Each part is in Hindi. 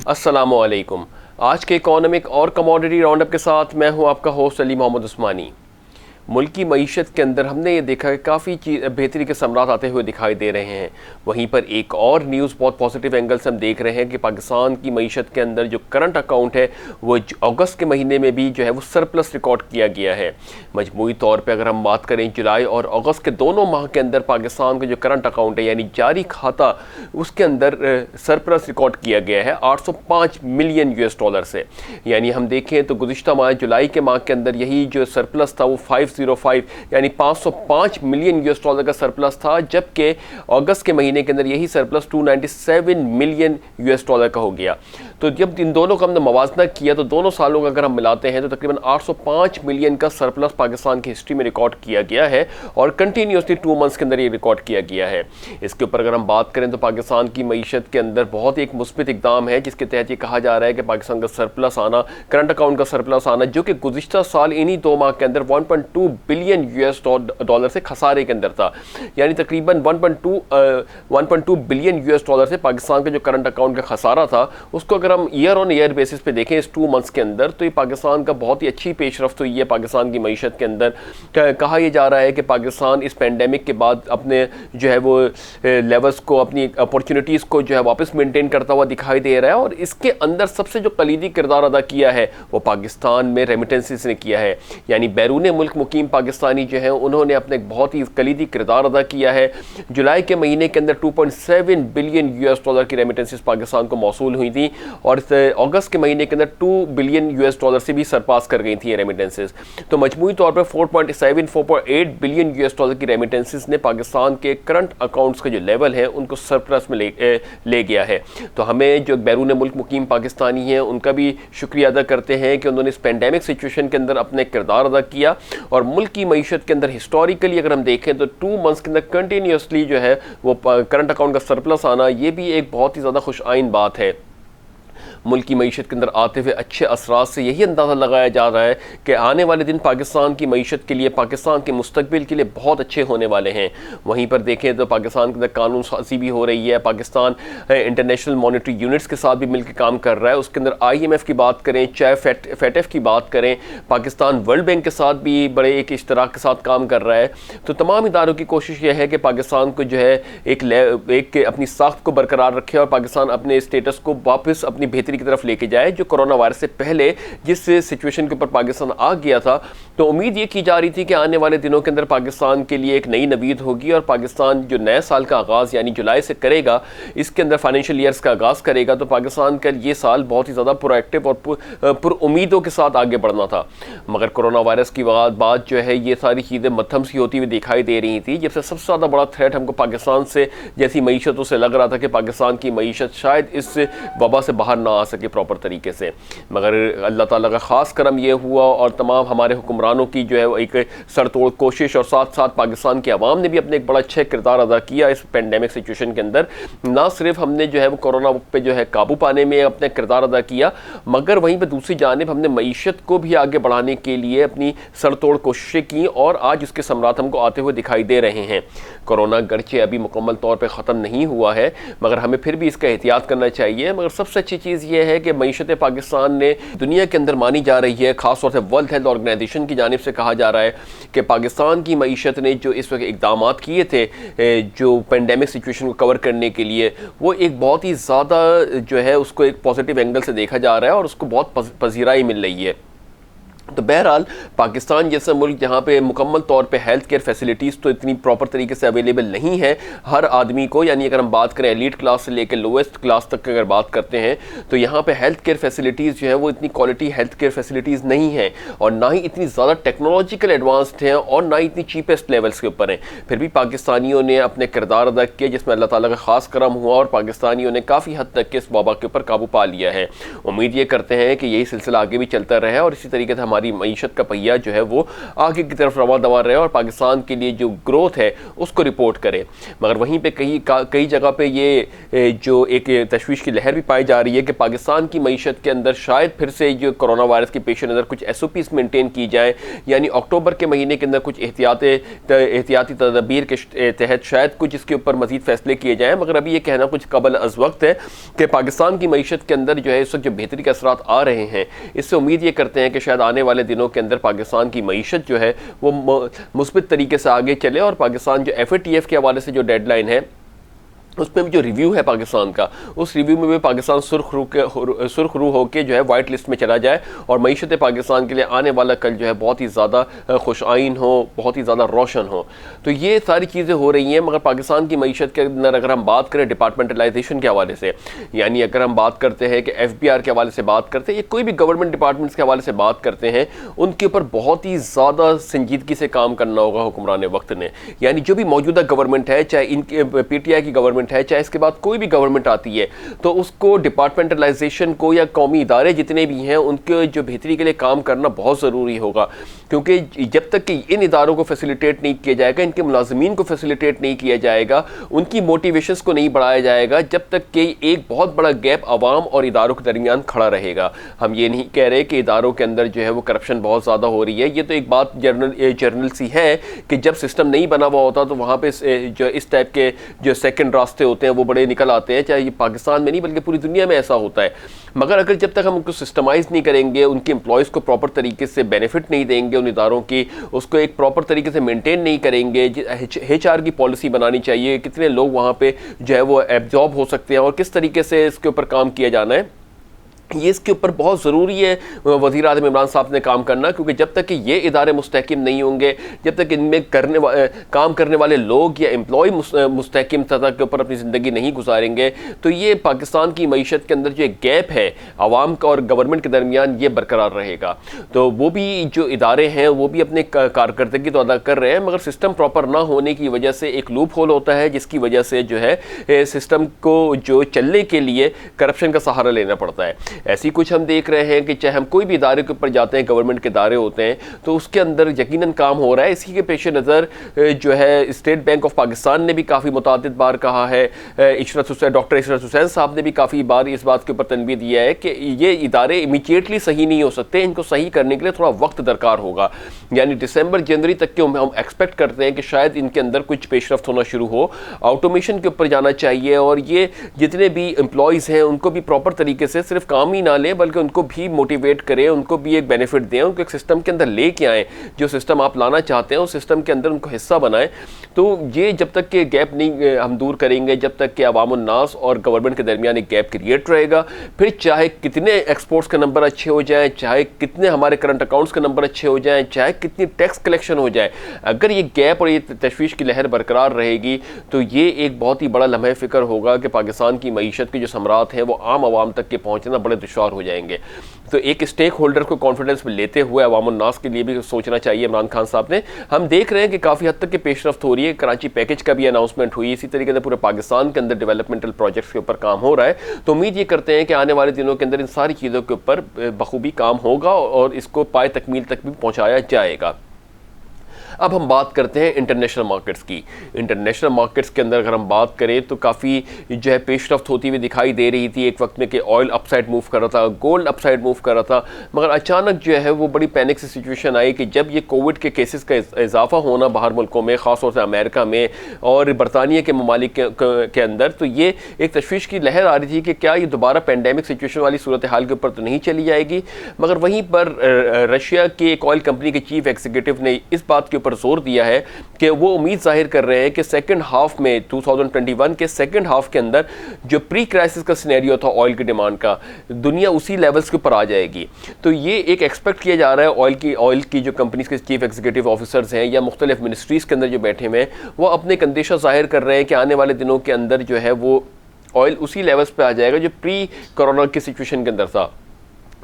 अस्सलामुअलैकुम। आज के इकोनॉमिक और कमोडिटी राउंडअप के साथ मैं हूं आपका होस्ट अली मोहम्मद उस्मानी। मुल्क की मईशत के अंदर हमने ये देखा कि काफ़ी बेहतरी के समरात आते हुए दिखाई दे रहे हैं। वहीं पर एक और न्यूज़ बहुत पॉजिटिव एंगल से हम देख रहे हैं कि पाकिस्तान की मईशत के अंदर जो करंट अकाउंट है वो अगस्त के महीने में भी जो है वो सरप्लस रिकॉर्ड किया गया है। मजमूई तौर पर अगर हम बात करें जुलाई और अगस्त के दोनों माह के अंदर पाकिस्तान का जो करंट अकाउंट है यानी जारी खाता उसके अंदर सरप्लस रिकॉर्ड किया गया है 805 मिलियन US डॉलर से। यानी हम देखें तो गुज़िश्ता माह जुलाई के माह के अंदर यही जो सरप्लस था वो 505 यानी 505 मिलियन US डॉलर का सरप्लस था, जबकि अगस्त के महीने के अंदर यही सरप्लस 297 मिलियन US डॉलर का हो गया। तो जब इन दोनों का हमने मवाजना किया तो दोनों सालों का अगर हम मिलाते हैं तो तकरीबन 805 मिलियन का सरप्लस पाकिस्तान की हिस्ट्री में रिकॉर्ड किया गया है और कंटिन्यूसली 2 मंथ्स के अंदर ये रिकॉर्ड किया गया है। इसके ऊपर अगर हम बात करें तो पाकिस्तान की मईशत के अंदर बहुत एक मुस्बित इकदाम है जिसके तहत ये कहा जा रहा है कि पाकिस्तान का सरप्लस आना, करंट अकाउंट का सरप्लस आना, जो कि गुज़िश्ता साल इन्हीं 2 माह के अंदर 1.2 बिलियन US डॉलर से खसारे के अंदर था। यानी तकरीबन 1.2 बिलियन US डॉलर से पाकिस्तान का जो करंट अकाउंट का खसारा था उसको अगर हम ईयर ऑन ईयर बेसिस पे देखें इस 2 मंथ्स के अंदर तो ये पाकिस्तान का बहुत ही अच्छी पेशरफ्त हुई है। पाकिस्तान की मईशत के अंदर कहा यह जा रहा है कि पाकिस्तान इस पेंडेमिक के बाद अपने जो है वो लेवल्स को, अपनी अपॉर्चुनिटीज़ को जो है वापस मेंटेन करता हुआ दिखाई दे रहा है। और इसके अंदर सबसे जो कलीदी किरदार अदा किया है वो पाकिस्तान में रेमिटेंसेस ने किया है। यानी बैरून मुल्क मुकीम पाकिस्तानी जो हैं उन्होंने अपने बहुत ही कलीदी किरदार अदा किया है। जुलाई के महीने के अंदर 2.7 बिलियन US डॉलर की रेमिटेंसेस पाकिस्तान को मौसूल हुई थी और अगस्त के महीने के अंदर 2 बिलियन US डॉलर से भी सरपास कर गई थी ये रेमिटेंसेस। तो मजमूई तौर पर 4.8 बिलियन US डॉलर की रेमिटेंसेस ने पाकिस्तान के करंट अकाउंट्स का जो लेवल है उनको सरप्लस में ले गया है। तो हमें जो बैरून मुल्क मुकीम पाकिस्तानी हैं उनका भी शुक्रिया अदा करते हैं कि उन्होंने इस पेंडेमिक सिचुएशन के अंदर अपने किरदार अदा किया। और मुल्क की मईशत के अंदर हिस्टोरिकली अगर हम देखें तो 2 मंथ्स के अंदर कंटिन्यूसली जो है वो करंट अकाउंट का सरप्लस आना ये भी एक बहुत ही ज़्यादा खुश आइन बात है। मुल्क की मईशत के अंदर आते हुए अच्छे असरात से यही अंदाज़ा लगाया जा रहा है कि आने वाले दिन पाकिस्तान की मईशत के लिए, पाकिस्तान के मुस्तकबिल के लिए बहुत अच्छे होने वाले हैं। वहीं पर देखें तो पाकिस्तान के अंदर कानून साज़ी भी हो रही है। पाकिस्तान इंटरनेशनल मॉनिटरी यूनिट्स के साथ भी मिलकर काम कर रहा है। उसके अंदर IMF की बात करें, चाहे FATF की बात करें, पाकिस्तान वर्ल्ड बैंक के साथ भी बड़े एक इश्तराक के साथ काम कर रहा है। तो तमाम इदारों की कोशिश यह है कि पाकिस्तान को जो है एक अपनी साख्त को बरकरार रखे और पाकिस्तान अपने स्टेटस को वापस अपनी बेहतरी की तरफ लेके जाए। जो कोरोना वायरस से पहले जिस सिचुएशन के ऊपर पाकिस्तान आ गया था तो उम्मीद ये की जा रही थी कि आने वाले दिनों के अंदर पाकिस्तान के लिए एक नई नवीद होगी और पाकिस्तान जो नए साल का आगाज़ यानी जुलाई से करेगा, इसके अंदर फाइनेंशियल ईयर्स का आगाज़ करेगा, तो पाकिस्तान का ये साल बहुत ही ज़्यादा प्रोएक्टिव और पुर उम्मीदों के साथ आगे बढ़ना था। मगर कोरोना वायरस की बाद जो है ये सारी चीज़ें मध्यम सी होती हुई दिखाई दे रही थी। जब से सबसे ज़्यादा बड़ा थ्रेट हमको पाकिस्तान से जैसी मईशतों से लग रहा था कि पाकिस्तान की मईशत शायद इस वबा से बाहर ना आ सके प्रॉपर तरीके से, मगर अल्लाह ताला का ख़ास करम ये हुआ और तमाम हमारे हुक्मरानों की जो है वो एक सरतोड़ कोशिश और साथ साथ पाकिस्तान की आवाम ने भी अपने एक बड़ा अच्छा किरदार अदा किया इस पेंडेमिक सिचुएशन के अंदर। ना सिर्फ हमने जो है वो कोरोना पे जो है काबू पाने में अपने किरदार अदा किया, मगर वहीं पर दूसरी जानिब हमने मईशत को भी आगे बढ़ाने के लिए अपनी सरतोड़ कोशिशें की और आज उसके समरात हमको आते हुए दिखाई दे रहे हैं। कोरोना गर्चे अभी मुकम्मल तौर पर ख़त्म नहीं हुआ है, मगर हमें फिर भी इसका एहतियात करना चाहिए। मगर सबसे अच्छी चीज़ ये है कि मईशत पाकिस्तान ने दुनिया के अंदर मानी जा रही है, ख़ासतौर से वर्ल्ड हेल्थ ऑर्गेनाइजेशन की जानिब से कहा जा रहा है कि पाकिस्तान की मईशत ने जो इस वक्त इक़दाम किए थे जो पेंडेमिक सिचुएशन को कवर करने के लिए, वो एक बहुत ही ज़्यादा जो है उसको एक पॉजिटिव एंगल से देखा जा रहा है और उसको बहुत पजीराई मिल रही है। तो बहरहाल पाकिस्तान जैसा मुल्क जहाँ पे मुकम्मल तौर पे हेल्थ केयर फैसिलिटीज़ तो इतनी प्रॉपर तरीके से अवेलेबल नहीं है हर आदमी को, यानी अगर हम बात करें एलीट क्लास से लेकर लोएस्ट क्लास तक अगर बात करते हैं तो यहाँ पे हेल्थ केयर फैसिलिटीज़ जो है वो इतनी क्वालिटी हेल्थ केयर फैसिलिटीज़ नहीं है और ना ही इतनी ज़्यादा टेक्नोलॉजिकल एडवांस्ड हैं और ना ही इतनी चीपेस्ट लेवल्स के ऊपर हैं। फिर भी पाकिस्तानियों ने अपने किरदार अदा किया जिसमें अल्लाह ताला का ख़ास करम हुआ और पाकिस्तानियों ने काफ़ी हद तक के इस वबा के ऊपर काबू पा लिया है। उम्मीद ये करते हैं कि यही सिलसिला आगे भी चलता रहे और इसी तरीके से हमारी मईशत का पहिया जो है वो आगे की तरफ रवा दवा रहे और पाकिस्तान के लिए जो ग्रोथ है उसको रिपोर्ट करे। मगर वहीं पे कई जगह पे ये जो एक तशवीश की लहर भी पाई जा रही है कि पाकिस्तान की मईशत के अंदर शायद फिर से जो कोरोना वायरस के पेश नज़र कुछ SOPs मेंटेन की जाए, यानी अक्टूबर के महीने के अंदर कुछ एहतियाती तदबीर के तहत शायद कुछ इसके ऊपर मजीद फैसले किए जाएँ। मगर अभी ये कहना कुछ कबल अज़ वक्त है कि पाकिस्तान की मईशत के अंदर जो है इस वक्त जो बेहतरी के असरात आ रहे हैं, इससे उम्मीद ये करते हैं कि शायद आने वाले दिनों के अंदर पाकिस्तान की मईशत जो है वो मुस्बित तरीके से आगे चले और पाकिस्तान जो FATF के हवाले से जो डेडलाइन है उसमें भी जो रिव्यू है पाकिस्तान का, उस रिव्यू में भी पाकिस्तान सुर्खरू होकर जो है वाइट लिस्ट में चला जाए और मईशत पाकिस्तान के लिए आने वाला कल जो है बहुत ही ज़्यादा खुश आइन हो, बहुत ही ज़्यादा रोशन हो। तो ये सारी चीज़ें हो रही हैं। मगर पाकिस्तान की मईशत के अंदर अगर हम बात करें डिपार्टमेंटलाइजेशन के हवाले से, यानी अगर हम बात करते हैं कि FBR के हवाले से बात करते हैं या कोई भी गवर्नमेंट डिपार्टमेंट्स के हवाले से बात करते हैं, उनके ऊपर बहुत ही ज़्यादा संजीदगी से काम करना होगा हुक्मरान वक्त ने। यानी जो भी मौजूदा गवर्नमेंट है, चाहे इनके PTI की गवर्नमेंट है, चाहे इसके बाद कोई भी गवर्नमेंट आती है, तो उसको डिपार्टमेंटलाइजेशन को या कौमी इदारे जितने भी हैं उनके जो बेहतरी के लिए काम करना बहुत ज़रूरी होगा। क्योंकि जब तक कि इन इदारों को फैसिलिटेट नहीं किया जाएगा, इनके मुलाजमीन को फैसिलिटेट नहीं किया जाएगा, उनकी मोटिवेशंस को नहीं बढ़ाया जाएगा, जब तक कि एक बहुत बड़ा गैप आवाम और इदारों के दरमियान खड़ा रहेगा। हम ये नहीं कह रहे कि इदारों के अंदर जो है वो करप्शन बहुत ज़्यादा हो रही है, ये तो एक बात जर्नल सी है कि जब सिस्टम नहीं बना हुआ होता तो वहाँ पे जो इस टाइप के जो सेकंड रास्ते होते हैं वो बड़े निकल आते हैं, चाहे ये पाकिस्तान में नहीं बल्कि पूरी दुनिया में ऐसा होता है। मगर अगर जब तक हम उनको सिस्टमाइज़ नहीं करेंगे, उनके एम्प्लॉयज़ को प्रॉपर तरीके से बेनिफिट नहीं देंगे, उन इदारों की उसको एक प्रॉपर तरीके से मेंटेन नहीं करेंगे, HR की पॉलिसी बनानी चाहिए, कितने लोग वहाँ पे जो है वो एब्जॉर्ब हो सकते हैं और किस तरीके से इसके ऊपर काम किया जाना है, ये इसके ऊपर बहुत ज़रूरी है वज़ीर आज़म इमरान साहब ने काम करना। क्योंकि जब तक कि ये इदारे मुस्तहकिम नहीं होंगे, जब तक इनमें काम करने वाले लोग या एम्प्लॉय मुस्तहकिम सतह के ऊपर अपनी ज़िंदगी नहीं गुजारेंगे, तो ये पाकिस्तान की मईशत के अंदर जो एक गैप है आवाम का और गवर्नमेंट के दरमियान, ये बरकरार रहेगा। तो वो भी जो इदारे हैं वो भी अपने कारकर्दगी तो अदा कर रहे हैं, मगर सिस्टम प्रॉपर ना होने की वजह से एक लूप होल होता है, जिसकी वजह से जो है सिस्टम को जो चलने के लिए करप्शन का सहारा लेना पड़ता है। ऐसी कुछ हम देख रहे हैं कि चाहे हम कोई भी इदारे के ऊपर जाते हैं, गवर्नमेंट के इदारे होते हैं, तो उसके अंदर यकीनन काम हो रहा है। इसी के पेश नज़र जो है स्टेट बैंक ऑफ पाकिस्तान ने भी काफ़ी मुतादिद बार कहा है, डॉक्टर इशरत हुसैन साहब ने भी काफ़ी बार इस बात के ऊपर तनबीह दिया है कि ये इदारे इमीडिएटली सही नहीं हो सकते, इनको सही करने के लिए थोड़ा वक्त दरकार होगा। यानी दिसंबर जनवरी तक के हम एक्सपेक्ट करते हैं कि शायद इनके अंदर कुछ पेशरफ्त होना शुरू हो, ऑटोमेशन के ऊपर जाना चाहिए और ये जितने भी एम्प्लॉयज़ हैं उनको भी प्रॉपर तरीके से सिर्फ काम ही ना लें बल्कि उनको भी मोटिवेट करें, उनको भी एक बेनिफिट दें, उनको एक सिस्टम के अंदर लेके आएँ। जो सिस्टम आप लाना चाहते हैं उस सिस्टम के अंदर उनको हिस्सा बनाएं। तो ये जब तक के गैप नहीं हम दूर करेंगे, जब तक कि अवामुन नास और गवर्नमेंट के दरमियान एक गैप क्रिएट रहेगा, फिर चाहे कितने एक्सपोर्ट्स के नंबर अच्छे हो जाएं, चाहे कितने हमारे करंट अकाउंट्स के नंबर अच्छे हो जाएं, चाहे कितनी टैक्स कलेक्शन हो जाए, अगर ये गैप और ये तशवीश की लहर बरकरार रहेगी तो ये एक बहुत ही बड़ा लम्हे फ़िक्र होगा कि पाकिस्तान की मईशत के जो समरात हैं वो आम आवाम तक के पहुँचना बड़े दुश्वार हो जाएंगे। तो एक स्टेक होल्डर को कॉन्फिडेंस में लेते हुए अवामुन नास के लिए भी सोचना चाहिए इमरान खान साहब ने। हम देख रहे हैं कि काफ़ी हद तक की पेशरफ्त हो रही है, कराची पैकेज का भी अनाउंसमेंट हुई, इसी तरीके से पूरे पाकिस्तान के अंदर डेवलपमेंटल प्रोजेक्ट्स के ऊपर काम हो रहा है। तो उम्मीद ये करते हैं कि आने वाले दिनों के अंदर इन सारी चीज़ों के ऊपर बखूबी काम होगा और इसको पाए तकमील तक भी पहुँचाया जाएगा। अब हम बात करते हैं इंटरनेशनल मार्केट्स की। इंटरनेशनल मार्केट्स के अंदर अगर हम बात करें तो काफ़ी जो है पेशरफ्त होती हुई दिखाई दे रही थी एक वक्त में कि ऑयल अपसाइड मूव कर रहा था, गोल्ड अपसाइड मूव कर रहा था, मगर अचानक जो है वो बड़ी पैनिक सी सिचुएशन आई कि जब ये कोविड के केसेस का इजाफा होना बाहर मुल्कों में, ख़ासतौर से अमेरिका में और बरतानिया के ममालिक के अंदर, तो ये एक तशवीश की लहर आ रही थी कि क्या ये दोबारा पेंडेमिक सिचुएशन वाली सूरत हाल के ऊपर तो नहीं चली जाएगी। मगर वहीं पर रशिया के एक ऑयल कंपनी के चीफ एग्जीक्यूटिव ने इस बात के पर जोर दिया है कि वो उम्मीद जाहिर कर रहे हैं कि सेकंड हाफ में 2021 के सेकंड हाफ के अंदर जो प्री क्राइसिस का सिनेरियो था ऑयल की डिमांड का, दुनिया उसी लेवल्स के ऊपर आ जाएगी। तो ये एक एक्सपेक्ट किया जा रहा है ऑयल की जो कंपनीज के चीफ एग्जीक्यूटिव ऑफिसर्स हैं या मुख्तलिफ मिनिस्ट्रीज़ के अंदर जो बैठे हुए हैं वो अपने एक अंदेशा जाहिर कर रहे हैं कि आने वाले दिनों के अंदर जो है वो ऑयल उसी लेवल्स पे आ जाएगा जो प्री कोरोना की सिचुएशन के अंदर था।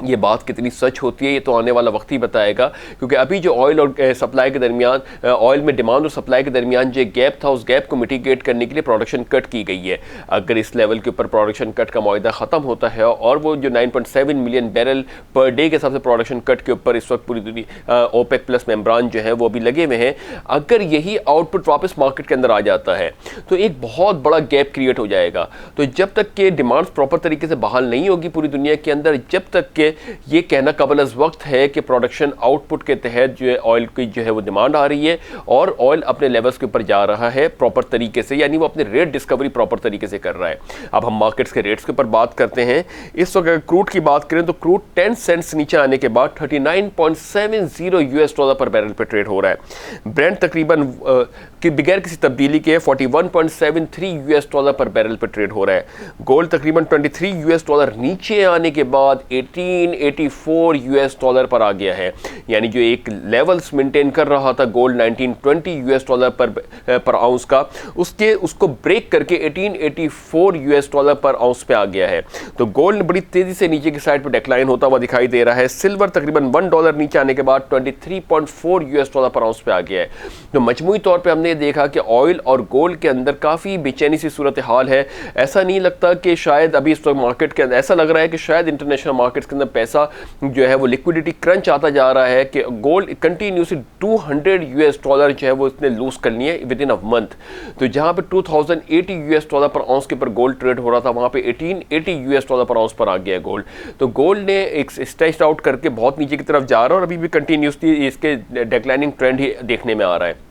ये बात कितनी सच होती है ये तो आने वाला वक्त ही बताएगा, क्योंकि अभी जो ऑयल और सप्लाई के दरमियान, ऑयल में डिमांड और सप्लाई के दरमियान जो गैप था, उस गैप को मिटिगेट करने के लिए प्रोडक्शन कट की गई है। अगर इस लेवल के ऊपर प्रोडक्शन कट का मुआहदा ख़त्म होता है और वो जो 9.7 मिलियन बैरल पर डे के हिसाब से प्रोडक्शन कट के ऊपर इस वक्त पूरी दुनिया ओपेक प्लस मेम्बरान जो है वो भी लगे हुए हैं, अगर यही आउटपुट वापस मार्केट के अंदर आ जाता है तो एक बहुत बड़ा गैप क्रिएट हो जाएगा। तो जब तक के डिमांड प्रॉपर तरीके से बहाल नहीं होगी पूरी दुनिया के अंदर, जब तक के ये कहना कबल अज़ वक्त है कि प्रोडक्शन आउटपुट के तहत जो है ऑयल की जो है वो डिमांड आ रही है और ऑयल अपने लेवल्स के ऊपर जा रहा है प्रॉपर तरीके से, यानी वो अपने रेट डिस्कवरी प्रॉपर तरीके से कर रहा है। अब हम मार्केट्स के रेट्स के ऊपर बात करते हैं। इस वक्त अगर क्रूड की बात करें तो क्रूड 10 सेंट्स नीचे आने के बाद $39.70 पर बैरल पर ट्रेड हो रहा है। ब्रेंट तकरीबन कि बगैर किसी तब्दीली के $41.73 पर बैरल पर ट्रेड हो रहा है। गोल्ड तकरीबन $23 नीचे आने के बाद $1884 पर आ गया है, यानी जो एक लेवल्स मेंटेन कर रहा था गोल्ड $1920 पर आउंस का, उसको ब्रेक करके $1884 पर आउंस पे आ गया है। तो गोल्ड बड़ी तेजी से नीचे की साइड पे डिक्लाइन होता हुआ दिखाई दे रहा है। सिल्वर तकरीबन $1 नीचे आने के बाद $23.4 पर आउंस पे आ गया है। तो मजमूई तौर पे हमने देखा कि ऑयल और गोल्ड के अंदर काफ़ी बेचैनी सी सूरत हाल है। ऐसा नहीं लगता कि शायद अभी इस वक्त मार्केट के अंदर, ऐसा लग रहा है कि शायद इंटरनेशनल मार्केट्स के अंदर पैसा जो है वो लिक्विडिटी क्रंच आता जा रहा है कि गोल्ड कंटिन्यूसली $200 जो है वो इसने लूज कर लिया है विद इन अ मंथ। तो जहाँ पे $2080 पर आउंस के ऊपर गोल्ड ट्रेड हो रहा था, वहाँ पे $1880 पर आउंस पर आ गया है गोल्ड। तो गोल्ड ने एक स्ट्रेच आउट करके बहुत नीचे की तरफ जा रहा है और अभी भी कंटिन्यूसली इसके डिक्लाइनिंग ट्रेंड ही देखने में आ रहा है।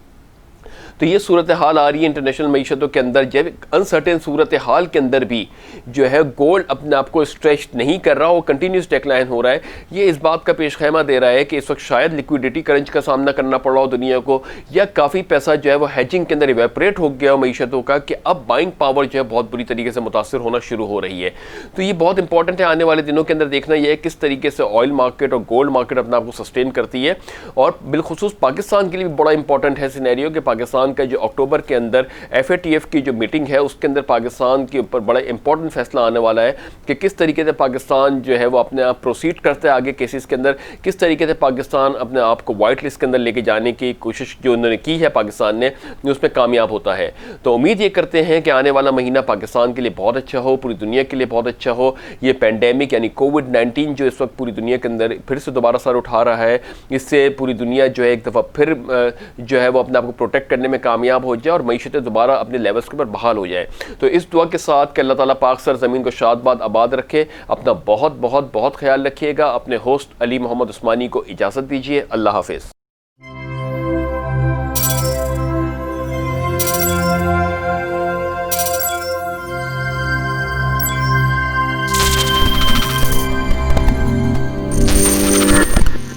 तो ये सूरत हाल आ रही है इंटरनेशनल मईशतों के अंदर, जब अनसर्टेन सूरत हाल के अंदर भी जो है गोल्ड अपने आप को स्ट्रेच नहीं कर रहा, वो कंटिन्यूस डिक्लाइन हो रहा है। ये इस बात का पेश खैमा दे रहा है कि इस वक्त शायद लिक्विडिटी क्रंच का सामना करना पड़ रहा हो दुनिया को, या काफ़ी पैसा जो है वो हेजिंग के अंदर इवेपोरेट हो गया हो मईशतों का, कि अब बाइंग पावर जो है बहुत बुरी तरीके से मुतासर होना शुरू हो रही है। तो ये बहुत इंपॉर्टेंट है आने वाले दिनों के अंदर देखना यह है किस तरीके से ऑयल मार्केट और गोल्ड मार्केट अपने आप को सस्टेन करती है। और बिलखुसूस पाकिस्तान के लिए भी बड़ा इंपॉर्टेंट है सिनेरियो कि पाकिस्तान का जो अक्टूबर के अंदर FATF की जो मीटिंग है उसके अंदर पाकिस्तान के ऊपर बड़ा इंपॉर्टेंट फैसला आने वाला है कि किस तरीके से पाकिस्तान जो है वो अपने आप प्रोसीड करते हैं आगे केसेस के अंदर, किस तरीके से पाकिस्तान अपने आप को वाइट लिस्ट के अंदर लेके जाने की कोशिश जो उन्होंने की है पाकिस्तान ने, उसमें कामयाब होता है। तो उम्मीद ये करते हैं कि आने वाला महीना पाकिस्तान के लिए बहुत अच्छा हो, पूरी दुनिया के लिए बहुत अच्छा हो। ये पैंडेमिक यानी कोविड-19 जो इस वक्त पूरी दुनिया के अंदर फिर से दोबारा सर उठा रहा है, इससे पूरी दुनिया जो है एक दफ़ा फिर जो है वो अपने आप को प्रोटेक्ट करने में कामयाब हो जाए और मईशतें दोबारा अपने लेवल्स के ऊपर बहाल हो जाए। तो इस दुआ के साथ कि अल्लाह ताला पाक सर ज़मीन को शाद आबाद रखे। अपना बहुत बहुत बहुत ख्याल रखिएगा। अपने होस्ट अली मोहम्मद उस्मानी को इजाज़त दीजिए। अल्लाह हाफिज़।